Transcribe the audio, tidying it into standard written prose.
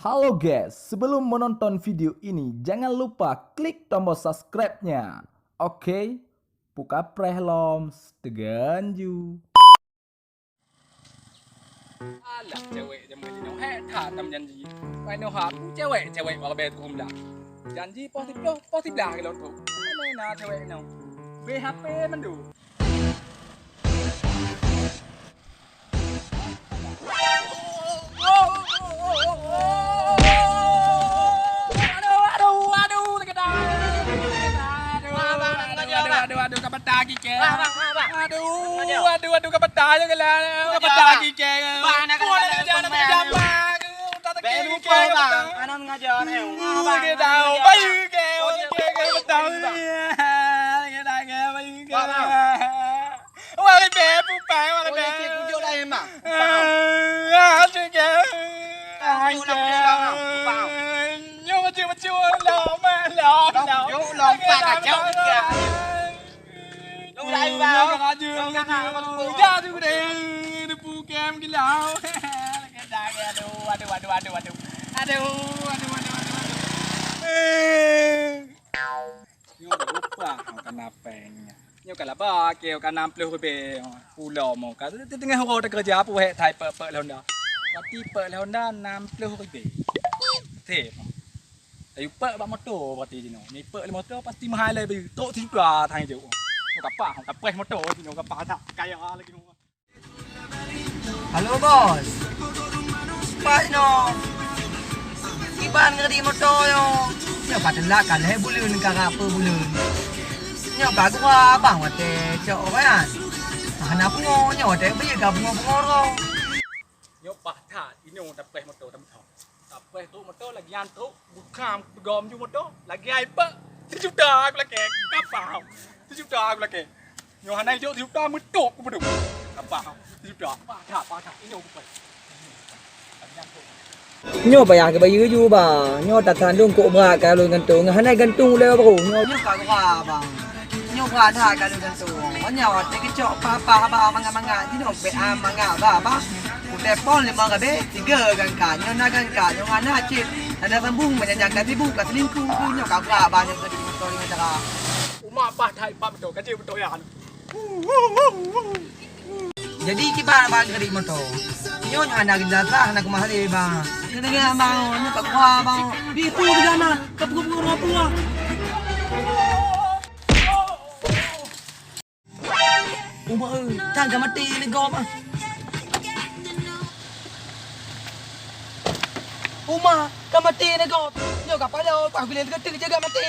Halo guys, sebelum menonton video ini jangan lupa klik tombol subscribe-nya. Oke, buka prehlom seteganju. Alah cewek zaman ni noh thả tầm janji. Pai noh ha cewek wala be kum dah. Janji positif lah ke lon tu. Mana na cewek noh. BHP man du. Aduh kapata kike. Aduh kapata je ke lah. Kapata kike. Bang nak kena bang. Bé lupa bang. Anon ngajar ni. Ke tahu bayu ke. Ke tahu. Ke dah ke bayu ke. Wala be pupa wala be. Cik kujuk dah emang. Aduh ke. Nyo macam Lom pak kacau ke. Lu lại vào. Ra tu đây. Đi pu kem cái lão. Cái đá cái aduh. Nyo lupa kenapa nya. Nyo kala ba kêu ka nam pleu be pu lo mo ka tengah ho ta kerja pu he thai pe la honda. Pati pe la honda nam pleu be. Thế ayu pe ba motor pati sino. Ni pe motor pasti mahal le be. Tok ti dua thang je. Mo kapal kapal motor sino kapal tak kaya lagi no. Halo bos. Pak no. Iban ngeri motor yo. Nyo patela kan he bulun kang apa bulun. Nyo bagu abang wate cok kan. Ana pungo nyo wate be ka pungo ro. Nyo pa tha ino tapeh motor tam thong. Tapeh tu motor lagi an tu bukan gom ju motor lagi ai pe. Juta aku lagi kapal. Juta aku lagi. Nyo hanai jo juta metok ku bedu. Kapal. Juta pa tha ino ku pe. Nyo bayar ke bayu ju bang. Nyo tak kandung kok berat kalau gantung. Hanai gantung le bro. Nyo ka bang. Nyo ka tha kalau gantung. Nyo te kecok papa ba manga ti no be am manga ba. Udah pon lima gabe tiga kan nyo na kan nyo ngana cip. Ada sambung banyak tibu ka selingkuh tu nyo ka bang nyo ke motor dengan cara. Uma pa thai pa betul kecil betul ya. Jadi kita bang keri motor. Nyo anak jasa anak mahal bang. Kena bang nyo ka bang. Di tu di sana ka buku apa. Uma tangga mati ni gom. Uma ka mati ni gom. Nyo ka palo pa kulen ka tig jaga mati.